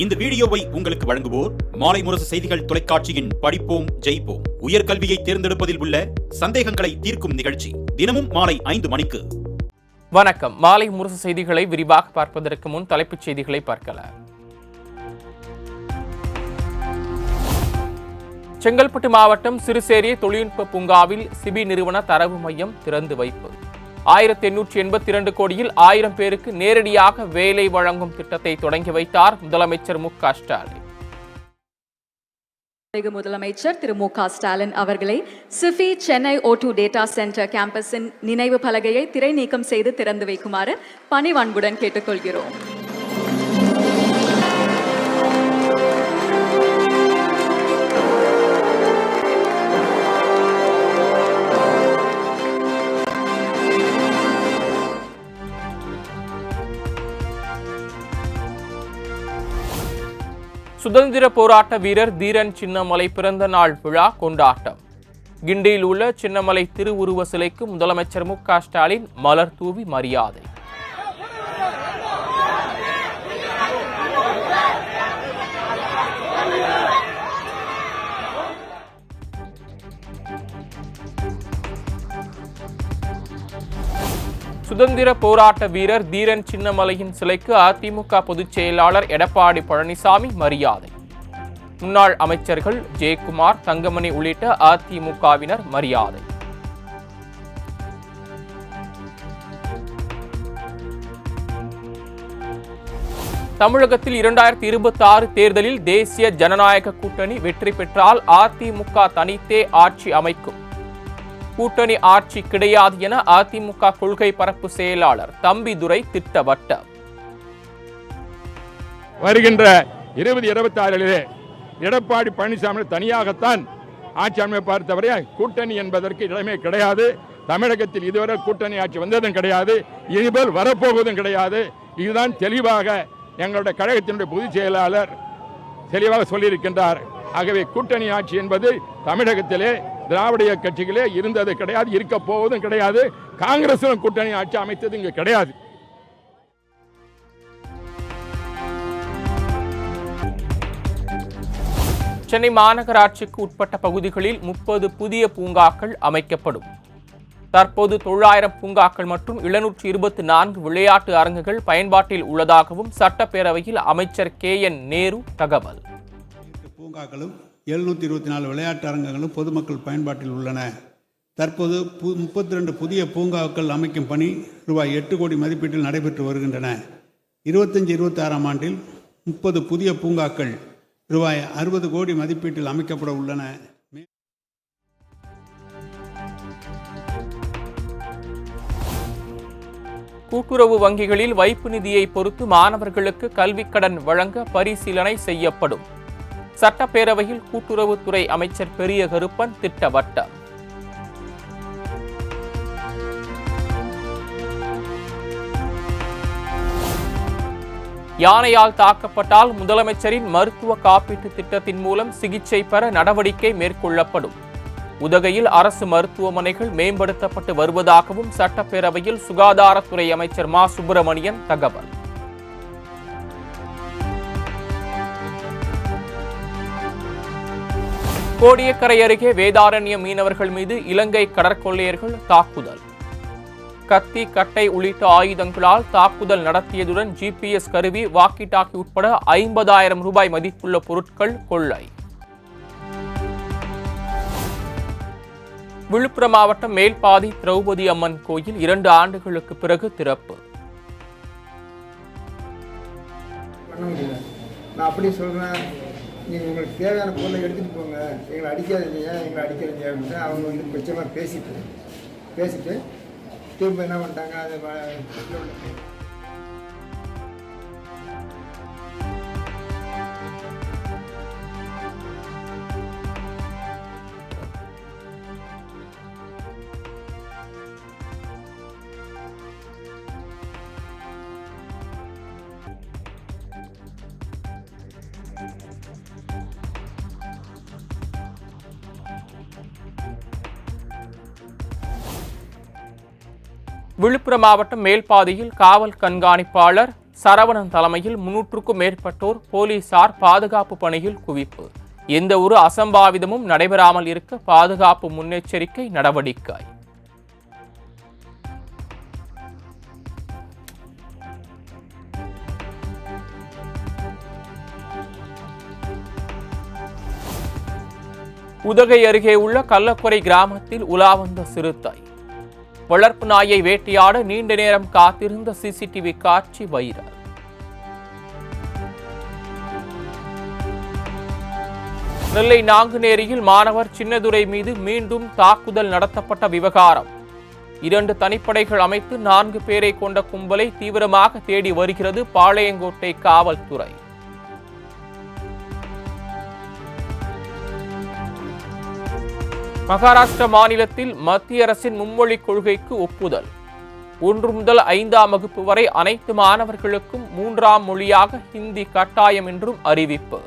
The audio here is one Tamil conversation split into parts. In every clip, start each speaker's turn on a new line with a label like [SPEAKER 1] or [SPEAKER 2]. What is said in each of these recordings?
[SPEAKER 1] இந்த வீடியோவை உங்களுக்கு வழங்குவோர் மாலை முரசு செய்திகள் தொலைக்காட்சியின் படிப்போம் ஜெயிப்போம் உயர்கல்வியை தேர்ந்தெடுப்பதில் உள்ள சந்தேகங்களை தீர்க்கும் நிகழ்ச்சி தினமும் மாலை 5 மணிக்கு.
[SPEAKER 2] வணக்கம். மாலை முரசு செய்திகளை விரிவாக பார்ப்பதற்கு முன் தலைப்புச் செய்திகளை பார்க்கலாம். செங்கல்பட்டு மாவட்டம் சிறுசேரி தொழில்நுட்ப பூங்காவில் சிபி நிறுவன தரவு மையம் திறந்து வைப்பு. 1882 கோடியில் 1000 பேருக்கு நேரடியாக வேலை வழங்கும் திட்டத்தை தொடங்கி வைத்தார் முதலமைச்சர் மு க ஸ்டாலின்.
[SPEAKER 3] முதலமைச்சர் திரு மு க ஸ்டாலின் அவர்களை Sify Chennai O2 data centre கேம்பஸின் நினைவு பலகையை திரை நீக்கம் செய்து திறந்து வைக்குமாறு பணிவன்புடன் கேட்டுக்கொள்கிறோம்.
[SPEAKER 2] சுதந்திர போராட்ட வீரர் தீரன் சின்னமலை பிறந்த நாள் விழா கொண்டாட்டம். கிண்டியில் உள்ள சின்னமலை திருவுருவ சிலைக்கு முதலமைச்சர் மு க ஸ்டாலின் மலர் தூவி மரியாதை. சுதந்திர போராட்ட வீரர் தீரன் சின்னமலையின் சிலைக்கு அதிமுக பொதுச் செயலாளர் எடப்பாடி பழனிசாமி மரியாதை. முன்னாள் அமைச்சர்கள் ஜெயக்குமார், தங்கமணி உள்ளிட்ட அதிமுகவினர் மரியாதை. தமிழகத்தில் 2026 தேர்தலில் தேசிய ஜனநாயக கூட்டணி வெற்றி பெற்றால் அதிமுக தனித்தே ஆட்சி அமைக்கும். கூட்டணி ஆட்சி கிடையாது என அதிமுக கொள்கை பரப்பு செயலாளர் தம்பிதுரை திட்டவட்டம்.
[SPEAKER 4] வருகின்ற 2026 எடப்பாடி பழனிசாமி தனியாகத்தான் ஆட்சி அமைப்பார் தவிர கூட்டணி என்பதற்கு இடமே கிடையாது. தமிழகத்தில் இதுவரை கூட்டணி ஆட்சி வந்ததும் கிடையாது, இனிமேல் வரப்போவதும் கிடையாது. இதுதான் தெளிவாக எங்களுடைய கழகத்தினுடைய பொதுச் செயலாளர் தெளிவாக சொல்லியிருக்கின்றார். ஆகவே கூட்டணி ஆட்சி என்பது தமிழகத்திலே திராவிட கட்சிகளே இருந்தது கிடையாது, இருக்க போவதும் கிடையாது. காங்கிரசும் கூட்டணி ஆட்சி அமைத்தது இங்கு கிடையாது.
[SPEAKER 2] சென்னை மாநகராட்சிக்கு உட்பட்ட பகுதிகளில் 30 புதிய பூங்காக்கள் அமைக்கப்படும். தற்போது 900 பூங்காக்கள் மற்றும் 724 விளையாட்டு அரங்குகள் பயன்பாட்டில் உள்ளதாகவும் சட்டப்பேரவையில் அமைச்சர் KN நேரு தகவல்.
[SPEAKER 5] பூங்காக்களும் 724 விளையாட்டு அரங்கங்களும் பொதுமக்கள் பயன்பாட்டில் உள்ளன. தற்போது 32 புதிய பூங்காக்கள் அமைக்கும் பணி ரூபாய் 8 கோடி மதிப்பீட்டில் நடைபெற்று வருகின்றன. 25-26 ஆண்டில் 30 புதிய பூங்காக்கள் ரூபாய் 60 கோடி மதிப்பீட்டில் அமைக்கப்பட உள்ளன.
[SPEAKER 2] கூட்டுறவு வங்கிகளில் வைப்பு நிதியை பொறுத்து மாணவர்களுக்கு கல்விக்கடன் வழங்க பரிசீலனை செய்யப்படும். சட்டப்பேரவையில் கூட்டுறவுத்துறை அமைச்சர் பெரிய கருப்பன் திட்டவட்டம். யானையால் தாக்கப்பட்டால் முதலமைச்சரின் மருத்துவ காப்பீட்டு திட்டத்தின் மூலம் சிகிச்சை பெற நடவடிக்கை மேற்கொள்ளப்படும். உதகையில் அரசு மருத்துவமனைகள் மேம்படுத்தப்பட்டு வருவதாகவும் சட்டப்பேரவையில் சுகாதாரத்துறை அமைச்சர் மா சுப்பிரமணியன் தகவல். கோடியக்கரை அருகே வேதாரண்ய மீனவர்கள் மீது இலங்கை கடற்கொள்ளையர்கள் தாக்குதல். கத்தி, கட்டை உள்ளிட்ட ஆயுதங்களால் தாக்குதல் நடத்தியதுடன் GPS கருவி, வாக்கி டாக்கி உட்பட 50,000 ரூபாய் மதிப்புள்ள பொருட்கள் கொள்ளை. விழுப்புரம் மாவட்டம் மேல்பாதி திரௌபதி அம்மன் கோயில் 2 ஆண்டுகளுக்கு பிறகு திறப்பு.
[SPEAKER 6] நான் அப்படி சொல்றேன், நீங்கள் உங்களுக்கு தேவையான பொருளை எடுத்துகிட்டு போங்க, எங்களை அடிக்காதீங்க, எங்களை அடிக்காதீங்க அப்படின்னு அவங்க வந்து பிரச்சனை பேசிட்டு திரும்ப என்ன பண்ணிட்டாங்க, அது
[SPEAKER 2] விழுப்புரம் மாவட்டம் மேல்பாதியில் காவல் கண்காணிப்பாளர் சரவணன் தலைமையில் 300க்கும் மேற்பட்டோர் போலீசார் பாதுகாப்பு பணியில் குவிப்பு. எந்த ஒரு அசம்பாவிதமும் நடைபெறாமல் இருக்க பாதுகாப்பு முன்னெச்சரிக்கை நடவடிக்கை. உதகை அருகே உள்ள கள்ளக்குறை கிராமத்தில் உலா வந்த சிறுத்தை. வளர்ப்பு நாயை வேட்டையாட நீண்ட நேரம் காத்திருந்த சிசிடிவி காட்சி வைரல். நெல்லை நாங்குநேரியில் மாணவர் சின்னதுரை மீது மீண்டும் தாக்குதல் நடத்தப்பட்ட விவகாரம். 2 தனிப்படைகள் அமைத்து 4 பேரை கொண்ட கும்பலை தீவிரமாக தேடி வருகிறது பாளையங்கோட்டை காவல்துறை. மகாராஷ்டிர மாநிலத்தில் மத்திய அரசின் மும்மொழிக் கொள்கைக்கு ஒப்புதல். 1 முதல் 5ஆம் வகுப்பு வரை அனைத்து மாணவர்களுக்கும் 3ஆம் மொழியாக ஹிந்தி கட்டாயம் என்றும் அறிவிப்பு.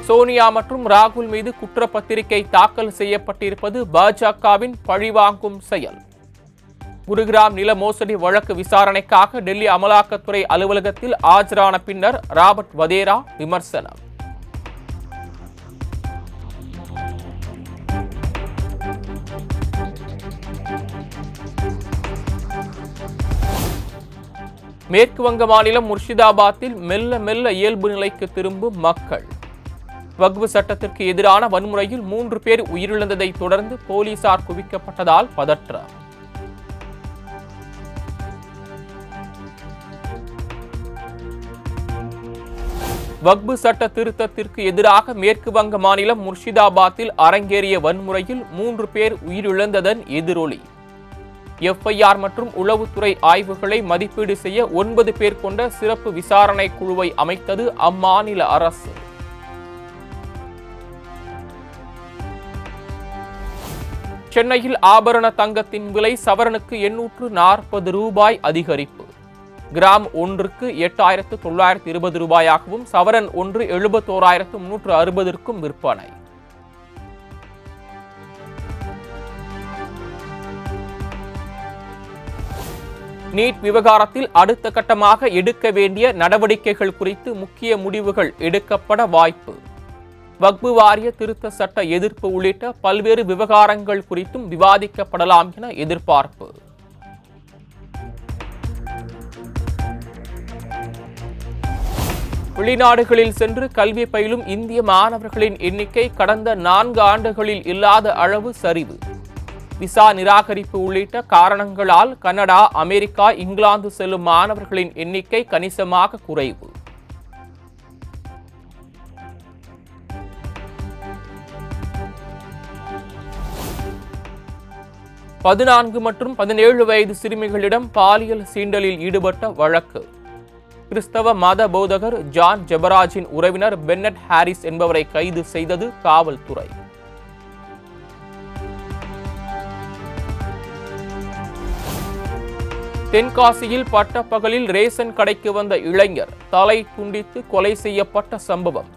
[SPEAKER 2] சோனியா மற்றும் ராகுல் மீது குற்றப்பத்திரிகை தாக்கல் செய்யப்பட்டிருப்பது பாஜகவின் பழிவாங்கும் செயல். குருகிராம் நில மோசடி வழக்கு விசாரணைக்காக டெல்லி அமலாக்கத்துறை அலுவலகத்தில் ஆஜரான பின்னர் ராபர்ட் வதேரா விமர்சனம். மேற்கு வங்க மாநிலம் முர்ஷிதாபாத்தில் மெல்ல மெல்ல இயல்பு நிலைக்கு திரும்பும் மக்கள். வக்ஃப் சட்டத்திற்கு எதிரான வன்முறையில் 3 பேர் உயிரிழந்ததை தொடர்ந்து போலீசார் குவிக்கப்பட்டதால் பதற்றம். வக்ஃப் சட்ட திருத்தத்திற்கு எதிராக மேற்கு வங்க மாநிலம் முர்ஷிதாபாத்தில் அரங்கேறிய வன்முறையில் 3 பேர் உயிரிழந்ததன் எதிரொலி. எஃப்ஐஆர் மற்றும் உளவுத்துறை ஆய்வுகளை மதிப்பீடு செய்ய 9 பேர் கொண்ட சிறப்பு விசாரணை குழுவை அமைத்தது அம்மாநில அரசு. சென்னையில் ஆபரண தங்கத்தின் விலை சவரனுக்கு 840 ரூபாய் அதிகரிப்பு. கிராம் ஒன்றுக்கு 8,920 ரூபாயாகவும் சவரன் ஒன்று 71,360க்கும் விற்பனை. நீட் விவகாரத்தில் அடுத்த கட்டமாக எடுக்க வேண்டிய நடவடிக்கைகள் குறித்து முக்கிய முடிவுகள் எடுக்கப்பட வாய்ப்பு. வக்ஃப் வாரிய திருத்த சட்ட எதிர்ப்பு உள்ளிட்ட பல்வேறு விவகாரங்கள் குறித்தும் விவாதிக்கப்படலாம் என எதிர்பார்ப்பு. வெளிநாடுகளில் சென்று கல்வி பயிலும் இந்திய மாணவர்களின் எண்ணிக்கை கடந்த 4 ஆண்டுகளில் இல்லாத அளவு சரிவு. விசா நிராகரிப்பு உள்ளிட்ட காரணங்களால் கனடா, அமெரிக்கா, இங்கிலாந்து செல்லும் மாணவர்களின் எண்ணிக்கை கணிசமாக குறைவு. பதினான்கு மற்றும் 17 வயது சிறுமிகளிடம் பாலியல் சீண்டலில் ஈடுபட்ட வழக்கு. கிறிஸ்தவ மத போதகர் ஜான் ஜெபராஜின் உறவினர் பென்னட் ஹாரிஸ் என்பவரை கைது செய்தது காவல்துறை. தென்காசியில் பட்டப்பகலில் ரேஷன் கடைக்கு வந்த இளைஞர் தலை துண்டித்து கொலை செய்யப்பட்ட சம்பவம்.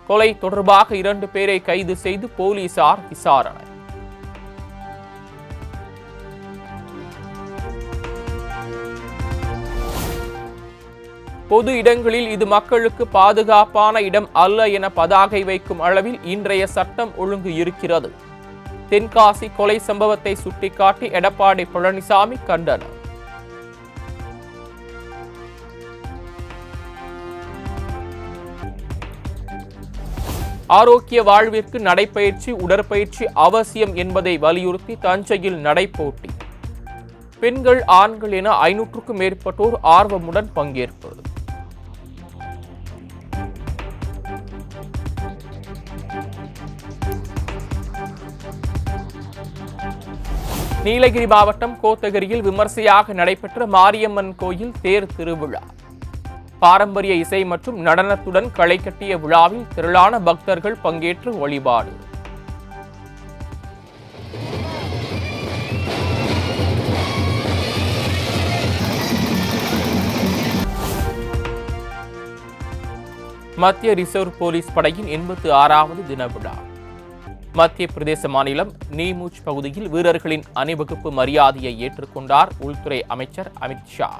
[SPEAKER 2] கொலை தொடர்பாக 2 பேரை கைது செய்து போலீசார் விசாரணை. பொது இடங்களில் இது மக்களுக்கு பாதுகாப்பான இடம் அல்ல என பதாகை வைக்கும் அளவில் இன்றைய சட்டம் ஒழுங்கு இருக்கிறது. தென்காசி கொலை சம்பவத்தை சுட்டிக்காட்டி எடப்பாடி பழனிசாமி கண்டனம். ஆரோக்கிய வாழ்விற்கு நடைப்பயிற்சி, உடற்பயிற்சி அவசியம் என்பதை வலியுறுத்தி தஞ்சையில் நடைபோட்டி. பெண்கள், ஆண்கள் என 500க்கும் மேற்பட்டோர் ஆர்வமுடன் பங்கேற்பு. நீலகிரி மாவட்டம் கோத்தகிரியில் விமர்சையாக நடைபெற்ற மாரியம்மன் கோயில் தேர் திருவிழா. பாரம்பரிய இசை மற்றும் நடனத்துடன் களை கட்டிய விழாவில் திரளான பக்தர்கள் பங்கேற்று வழிபாடு. மத்திய ரிசர்வ் போலீஸ் படையின் 86வது தின விழா. மத்திய பிரதேச மாநிலம் நீமூச் பகுதியில் வீரர்களின் அணிவகுப்பு மரியாதையை ஏற்றுக்கொண்டார் உள்துறை அமைச்சர் அமித் ஷா.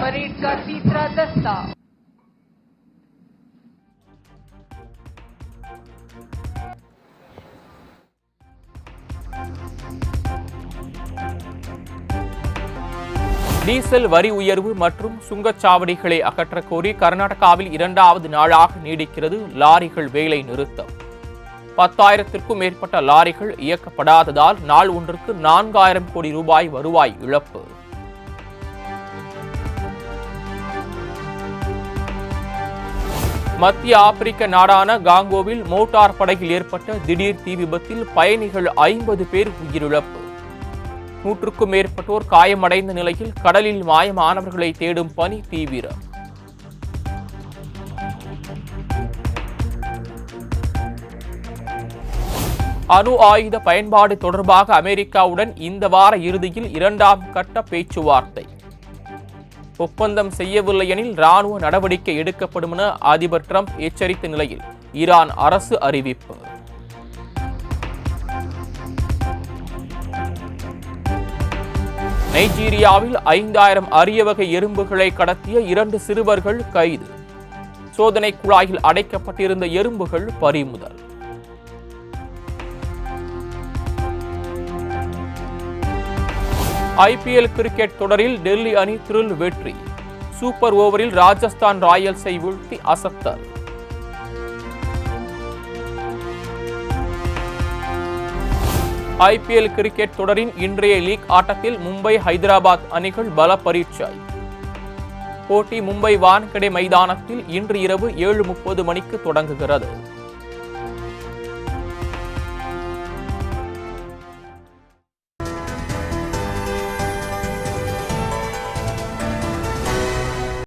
[SPEAKER 7] परेड का तीसरा दस्ता
[SPEAKER 2] டீசல் வரி உயர்வு மற்றும் சுங்கச்சாவடிகளை அகற்றக் கோரி கர்நாடகாவில் 2வது நாளாக நீடிக்கிறது லாரிகள் வேலை நிறுத்தம். 10,000க்கும் மேற்பட்ட லாரிகள் இயக்கப்படாததால் நாள் ஒன்றுக்கு 4,000 கோடி ரூபாய் வருவாய் இழப்பு. மத்திய ஆப்பிரிக்க நாடான காங்கோவில் மோட்டார் படகில் ஏற்பட்ட திடீர் தீ விபத்தில் பயணிகள் 50 பேர் உயிரிழப்பு. 100க்கும் மேற்பட்டோர் காயமடைந்த நிலையில் கடலில் மாயமானவர்களை தேடும் பணி தீவிரம். அணு ஆயுத பயன்பாடு தொடர்பாக அமெரிக்காவுடன் இந்த வார இறுதியில் 2ஆம் கட்ட பேச்சுவார்த்தை. ஒப்பந்தம் செய்யவில்லை எனில் ராணுவ நடவடிக்கை எடுக்கப்படும் என அதிபர் டிரம்ப் எச்சரித்த நிலையில் ஈரான் அரசு அறிவிப்பு. நைஜீரியாவில் 5,000 அரிய வகை எறும்புகளை கடத்திய 2 சிறுவர்கள் கைது. சோதனை குழாயில் அடைக்கப்பட்டிருந்த எறும்புகள் பறிமுதல். ஐபிஎல் கிரிக்கெட் தொடரில் டெல்லி அணி த்ரில் வெற்றி. சூப்பர் ஓவரில் ராஜஸ்தான் ராயல்ஸை வீழ்த்தி அசத்தல். ஐபிஎல் கிரிக்கெட் தொடரின் இன்றைய லீக் ஆட்டத்தில் மும்பை ஹைதராபாத் அணிகள் பல பரீட்சை. போட்டி மும்பை வான்கடே மைதானத்தில் இன்று இரவு 7:30 மணிக்கு தொடங்குகிறது.